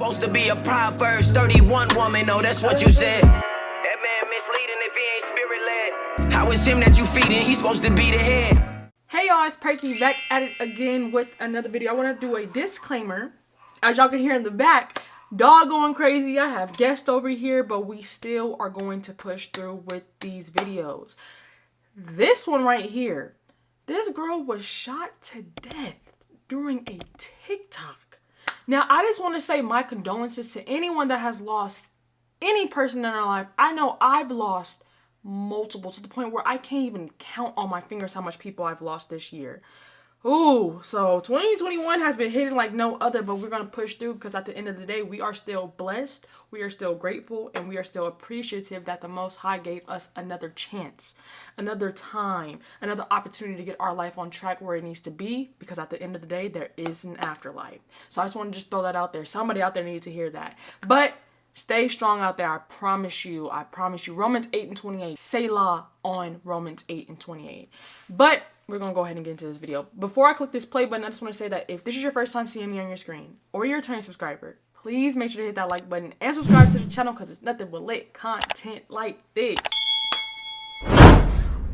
supposed to be a Proverbs 31 woman, oh, that's what you said. That man misleading if he ain't spirit-led. How is him that you feeding? He's supposed to be the head. Hey y'all, it's Perkyy back at it again with another video. I want to do a disclaimer. As y'all can hear in the back, dog going crazy. I have guests over here, but we still are going to push through with these videos. This one right here, this girl was shot to death during a TikTok. Now, I just want to say my condolences to anyone that has lost any person in their life. I know I've lost multiple, to the point where I can't even count on my fingers how much people I've lost this year. Ooh, so 2021 has been hitting like no other, but we're going to push through because at the end of the day, we are still blessed, we are still grateful, and we are still appreciative that the Most High gave us another chance, another time, another opportunity to get our life on track where it needs to be, because at the end of the day, there is an afterlife. So I just want to just throw that out there. Somebody out there needs to hear that. But stay strong out there. I promise you. I promise you. Romans 8:28. Selah on Romans 8:28. But we're going to go ahead and get into this video. Before I click this play button, I just want to say that if this is your first time seeing me on your screen, or you're a returning subscriber, please make sure to hit that like button and subscribe to the channel, because it's nothing but lit content like this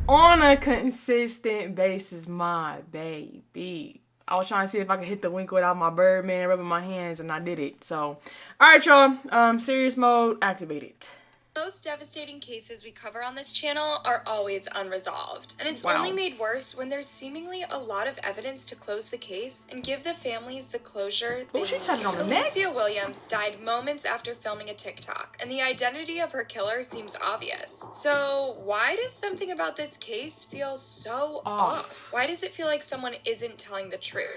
on a consistent basis, my baby. I was trying to see if I could hit the wink without my Birdman rubbing my hands, and I did it. So, alright y'all, serious mode activated. Most devastating cases we cover on this channel are always unresolved, and it's only made worse when there's seemingly a lot of evidence to close the case and give the families the closure they need. Alicia Williams died moments after filming a TikTok, and the identity of her killer seems obvious. So why does something about this case feel so off? Why does it feel like someone isn't telling the truth?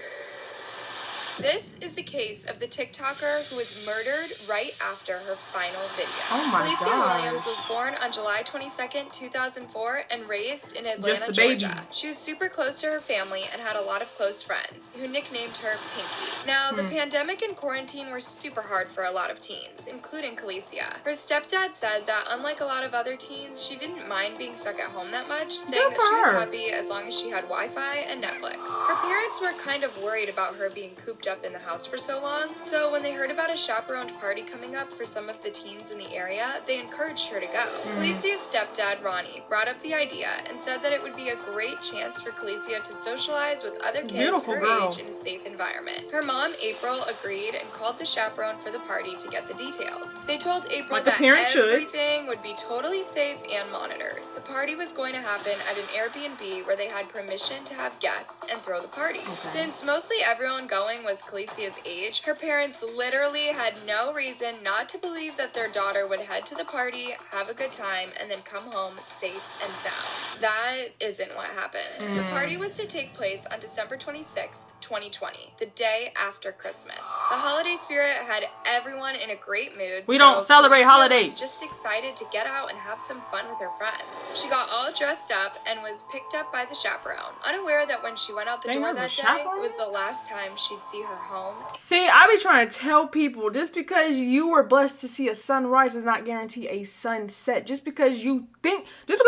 This is the case of the TikToker who was murdered right after her final video. Oh my Alicia gosh. Williams was born on July 22nd, 2004 and raised in Atlanta, Georgia. She was super close to her family and had a lot of close friends who nicknamed her Pinky. Now, the pandemic and quarantine were super hard for a lot of teens, including Alicia. Her stepdad said that unlike a lot of other teens, she didn't mind being stuck at home that much, saying that she was happy as long as she had Wi-Fi and Netflix. Her parents were kind of worried about her being cooped up in the house for so long, so when they heard about a chaperoned party coming up for some of the teens in the area, they encouraged her to go. Alicia's stepdad, Ronnie, brought up the idea and said that it would be a great chance for Alicia to socialize with other kids her age in a safe environment. Her mom, April, agreed and called the chaperone for the party to get the details. They told April that everything would be totally safe and monitored. The party was going to happen at an Airbnb where they had permission to have guests and throw the party. Since mostly everyone going was Alicia's age, her parents literally had no reason not to believe that their daughter would head to the party, have a good time, and then come home safe and sound. That isn't what happened. The party was to take place on December 26th, 2020, the day after Christmas. The holiday spirit had everyone in a great mood. We don't celebrate holidays. Was just excited to get out and have some fun with her friends. She got all dressed up and was picked up by the chaperone, unaware that when she went out the door that day, it was the last time she'd see her home. See, I be trying to tell people, just because you were blessed to see a sunrise does not guarantee a sunset. Just because the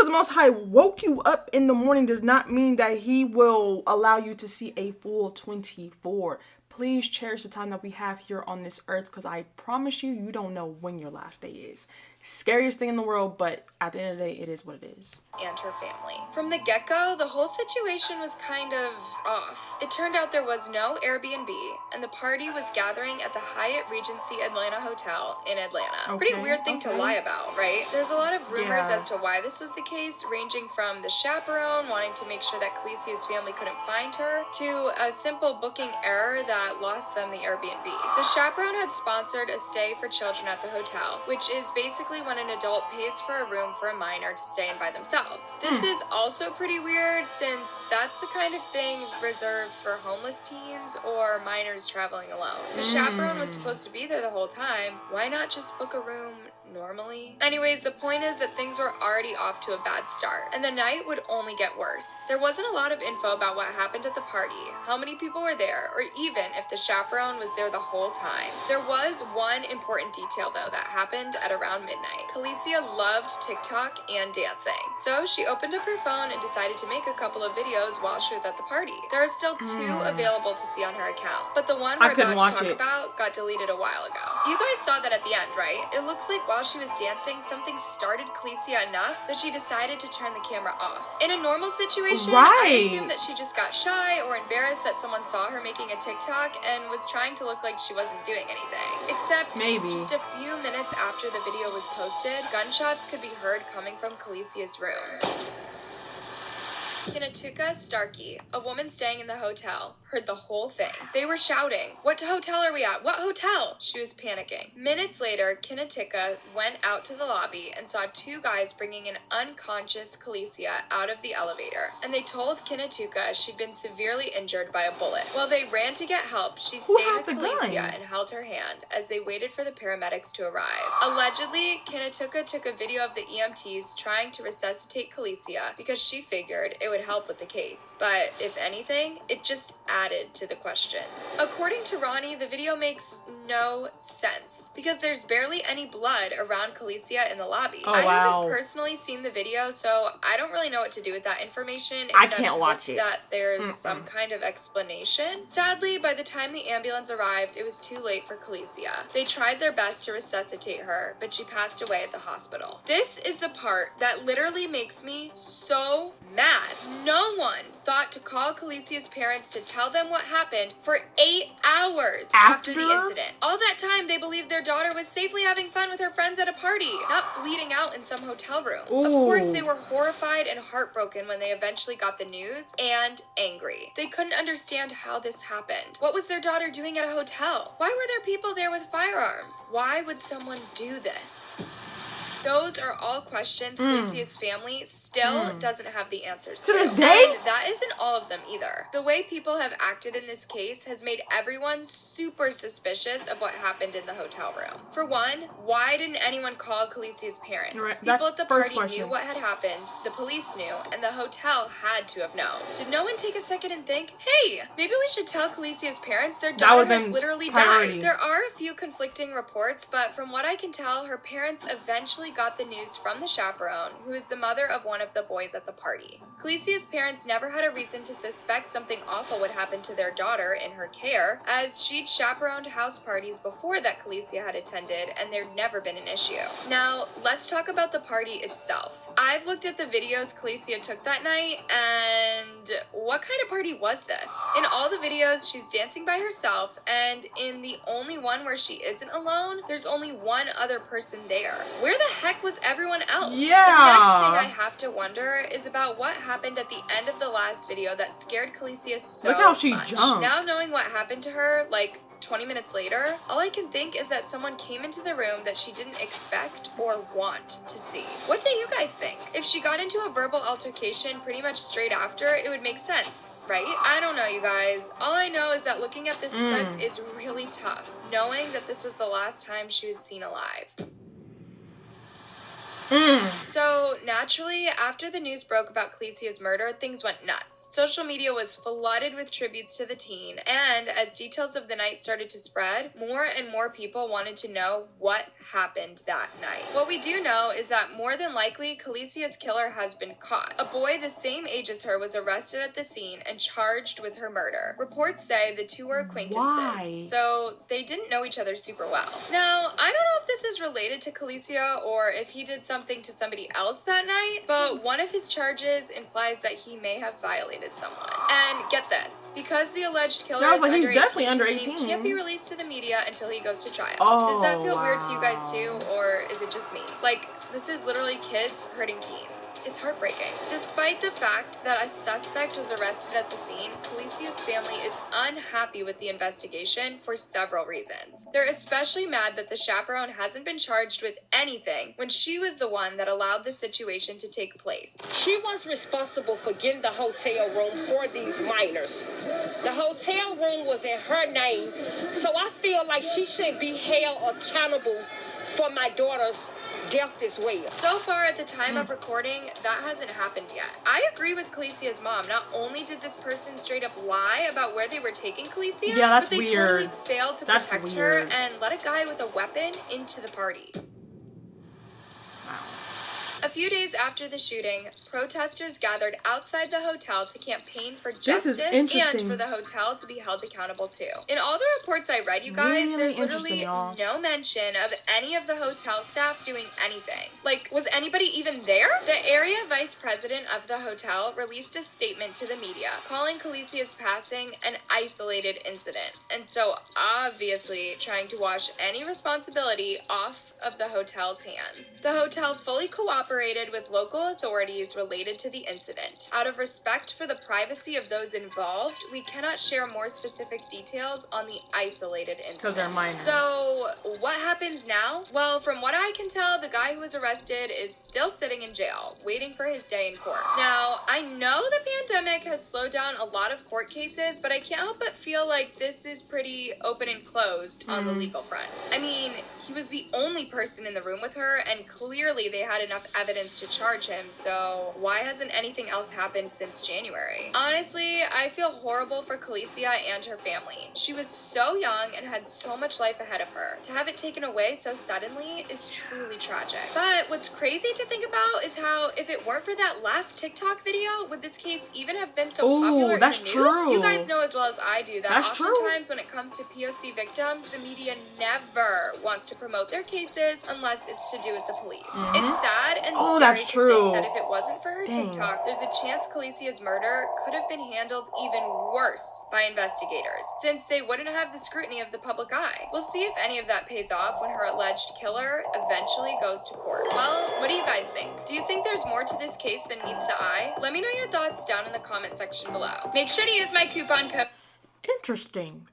Most High woke you up in the morning does not mean that he will allow you to see a full 24. Please cherish the time that we have here on this earth, because I promise you, you don't know when your last day is. Scariest thing in the world, but at the end of the day, it is what it is. And her family. From the get-go, the whole situation was kind of off. It turned out there was no Airbnb, and the party was gathering at the Hyatt Regency Atlanta Hotel in Atlanta. Pretty weird thing to lie about, right? There's a lot of rumors as to why this was the case, ranging from the chaperone wanting to make sure that Alicia's family couldn't find her, to a simple booking error that lost them the Airbnb. The chaperone had sponsored a stay for children at the hotel, which is basically when an adult pays for a room for a minor to stay in by themselves. This is also pretty weird, since that's the kind of thing reserved for homeless teens or minors traveling alone. The chaperone was supposed to be there the whole time. Why not just book a room normally? Anyways, the point is that things were already off to a bad start, and the night would only get worse. There wasn't a lot of info about what happened at the party, how many people were there, or even if the chaperone was there the whole time. There was one important detail though that happened at around midnight. Khaleesi loved TikTok and dancing, so she opened up her phone and decided to make a couple of videos while she was at the party. There are still 2 available to see on her account, but the one we're about to talk about got deleted a while ago. You guys saw that at the end, right? It looks like while she was dancing, something started Khaleesi enough that she decided to turn the camera off. In a normal situation, I assume that she just got shy or embarrassed that someone saw her making a TikTok and was trying to look like she wasn't doing anything. Except, just a few minutes after the video was posted, gunshots could be heard coming from Khaleesi's room. Kinnatuka Starkey, a woman staying in the hotel, heard the whole thing. They were shouting, "What hotel are we at? What hotel?" She was panicking. Minutes later, Kinnatuka went out to the lobby and saw 2 guys bringing an unconscious Khaleesi out of the elevator, and they told Kinnatuka she'd been severely injured by a bullet. While they ran to get help, she stayed with Khaleesi and held her hand as they waited for the paramedics to arrive. Allegedly, Kinnatuka took a video of the EMTs trying to resuscitate Khaleesi because she figured it would help with the case, but if anything, it just added to the questions. According to Ronnie, the video makes no sense because there's barely any blood around Khaleesi in the lobby. I haven't personally seen the video, so I don't really know what to do with that information. I can't watch it. That there's some kind of explanation. Sadly, by the time the ambulance arrived, it was too late for Khaleesi. They tried their best to resuscitate her, but she passed away at the hospital. This is the part that literally makes me so mad. No one thought to call Khaleesi's parents to tell them what happened for 8 hours after the incident. All that time, they believed their daughter was safely having fun with her friends at a party, not bleeding out in some hotel room. Of course, they were horrified and heartbroken when they eventually got the news, and angry. They couldn't understand how this happened. What was their daughter doing at a hotel? Why were there people there with firearms? Why would someone do this? Those are all questions Khaleesi's family still doesn't have the answers to. To this day? And that isn't all of them either. The way people have acted in this case has made everyone super suspicious of what happened in the hotel room. For one, why didn't anyone call Khaleesi's parents? People at the party knew what had happened, the police knew, and the hotel had to have known. Did no one take a second and think, hey, maybe we should tell Khaleesi's parents their daughter has literally died? There are a few conflicting reports, but from what I can tell, her parents eventually got the news from the chaperone, who is the mother of one of the boys at the party. Khaleesi's parents never had a reason to suspect something awful would happen to their daughter in her care, as she'd chaperoned house parties before that Khaleesi had attended, and there'd never been an issue. Now, let's talk about the party itself. I've looked at the videos Khaleesi took that night, and what kind of party was this? In all the videos, she's dancing by herself, and in the only one where she isn't alone, there's only one other person there. Where the heck was everyone else? Yeah. The next thing I have to wonder is about what happened at the end of the last video that scared Khaleesi so much. Look how she jumped. Now knowing what happened to her, like 20 minutes later, all I can think is that someone came into the room that she didn't expect or want to see. What do you guys think? If she got into a verbal altercation pretty much straight after, it would make sense, right? I don't know, you guys. All I know is that looking at this clip is really tough, knowing that this was the last time she was seen alive. So, naturally, after the news broke about Khaleesi's murder, things went nuts. Social media was flooded with tributes to the teen, and as details of the night started to spread, more and more people wanted to know what happened that night. What we do know is that more than likely, Khaleesi's killer has been caught. A boy the same age as her was arrested at the scene and charged with her murder. Reports say the two were acquaintances, so they didn't know each other super well. Now, I don't know if this is related to Khaleesi or if he did something to somebody else that night, but one of his charges implies that he may have violated someone. And get this, because the alleged killer is under 18, he can't be released to the media until he goes to trial. Does that feel weird to you guys too, or is it just me? Like, this is literally kids hurting teens. It's heartbreaking. Despite the fact that a suspect was arrested at the scene, Khaleesi's family is unhappy with the investigation for several reasons. They're especially mad that the chaperone hasn't been charged with anything when she was the one that allowed the situation to take place. She was responsible for getting the hotel room for these minors. The hotel room was in her name, so I feel like she should be held accountable for my daughter's death as well. So far at the time of recording, that hasn't happened yet. I agree with Calicia's mom. Not only did this person straight up lie about where they were taking Calicia, but they totally failed to protect her and let a guy with a weapon into the party. A few days after the shooting, protesters gathered outside the hotel to campaign for justice and for the hotel to be held accountable too. In all the reports I read, you guys, there's literally no mention of any of the hotel staff doing anything. Like, was anybody even there? The area vice president of the hotel released a statement to the media, calling Calicia's passing an isolated incident, and so obviously trying to wash any responsibility off of the hotel's hands. The hotel fully cooperated with local authorities related to the incident. Out of respect for the privacy of those involved, we cannot share more specific details on the isolated incident. Because they're minors. So, what happens now? Well, from what I can tell, the guy who was arrested is still sitting in jail, waiting for his day in court. Now, I know the pandemic has slowed down a lot of court cases, but I can't help but feel like this is pretty open and closed on the legal front. I mean, he was the only person in the room with her, and clearly they had enough evidence to charge him, so why hasn't anything else happened since January? Honestly, I feel horrible for Calicia and her family. She was so young and had so much life ahead of her. To have it taken away so suddenly is truly tragic. But what's crazy to think about is how if it weren't for that last TikTok video, would this case even have been so popular in the news? True. You guys know as well as I do that oftentimes when it comes to POC victims, the media never wants to promote their cases unless it's to do with the police. It's sad and scary to think that if it wasn't for her TikTok, there's a chance Calicia's murder could have been handled even worse by investigators, since they wouldn't have the scrutiny of the public eye. We'll see if any of that pays off when her alleged killer eventually goes to court. Well, what do you guys think? Do you think there's more to this case than meets the eye? Let me know your thoughts down in the comment section below. Make sure to use my coupon code. Interesting.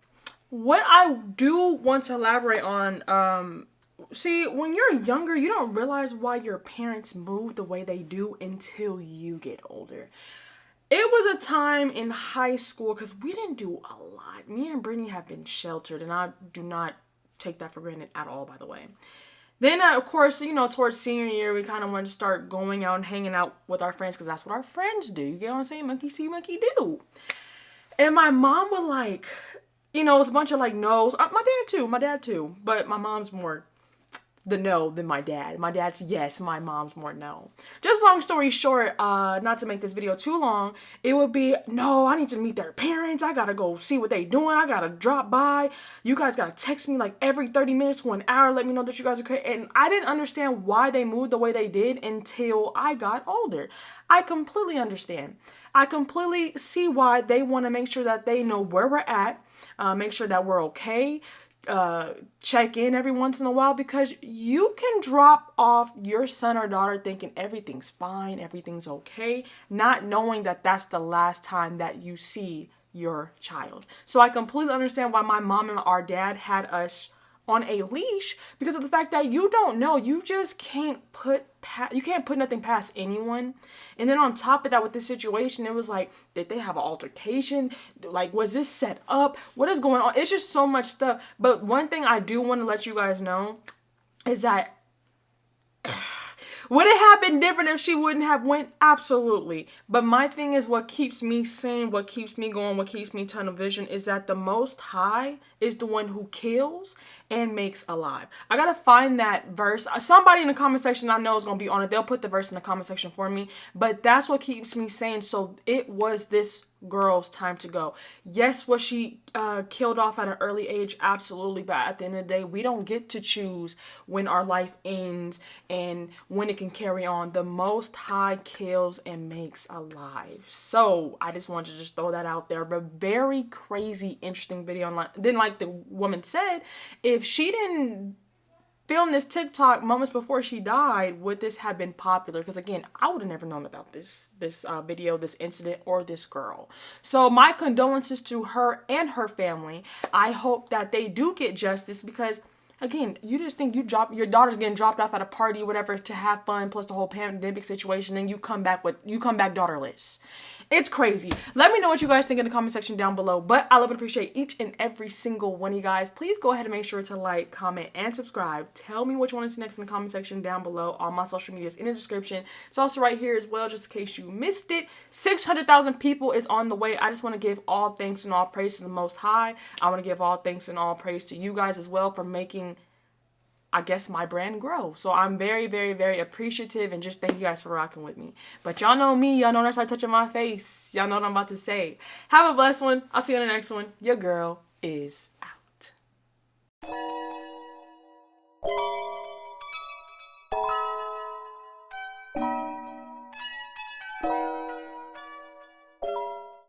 What I do want to elaborate on, see, when you're younger, you don't realize why your parents move the way they do until you get older. It was a time in high school, because we didn't do a lot. Me and Brittany have been sheltered, and I do not take that for granted at all, by the way. Then, of course, you know, towards senior year, we kind of wanted to start going out and hanging out with our friends, because that's what our friends do. You get what I'm saying? Monkey see, monkey do. And my mom would, like, you know, it was a bunch of, like, no's. My dad too. But my mom's more the no than my dad. My dad's yes, my mom's more no. Just long story short, not to make this video too long, it would be, no, I need to meet their parents. I gotta go see what they doing. I gotta drop by. You guys gotta text me like every 30 minutes to an hour. Let me know that you guys are okay. And I didn't understand why they moved the way they did until I got older. I completely understand. I completely see why they want to make sure that they know where we're at, make sure that we're okay, check in every once in a while, because you can drop off your son or daughter thinking everything's fine, everything's okay, not knowing that that's the last time that you see your child. So I completely understand why my mom and our dad had us on a leash, because of the fact that you don't know. You just can't put nothing past anyone. And then on top of that, with this situation, it was like, did they have an altercation? Like, was this set up? What is going on? It's just so much stuff. But one thing I do want to let you guys know is that would it have been different if she wouldn't have went? Absolutely. But my thing is, what keeps me sane, what keeps me going, what keeps me tunnel vision is that the Most High is the one who kills and makes alive. I gotta find that verse. Somebody in the comment section I know is gonna be on it. They'll put the verse in the comment section for me. But that's what keeps me sane. So it was this girl's time to go. Yes, was she killed off at an early age? Absolutely. But at the end of the day, we don't get to choose when our life ends and when it can carry on. The Most High kills and makes alive. So I just wanted to just throw that out there. But very crazy, interesting video online. Then, like the woman said, if she didn't film this TikTok moments before she died, would this have been popular? Because again, I would have never known about this video, this incident, or this girl. So my condolences to her and her family. I hope that they do get justice, because again, you just think your daughter's getting dropped off at a party, whatever, to have fun, plus the whole pandemic situation, then you come back daughterless. It's crazy. Let me know what you guys think in the comment section down below. But I love and appreciate each and every single one of you guys. Please go ahead and make sure to like, comment, and subscribe. Tell me what you want to see next in the comment section down below. All my social media is in the description. It's also right here as well, just in case you missed it. 600,000 people is on the way. I just want to give all thanks and all praise to the Most High. I want to give all thanks and all praise to you guys as well for making, I guess, my brand grow. So I'm very, very, very appreciative, and just thank you guys for rocking with me. But y'all know me. Y'all know when I start touching my face. Y'all know what I'm about to say. Have a blessed one. I'll see you in the next one. Your girl is out.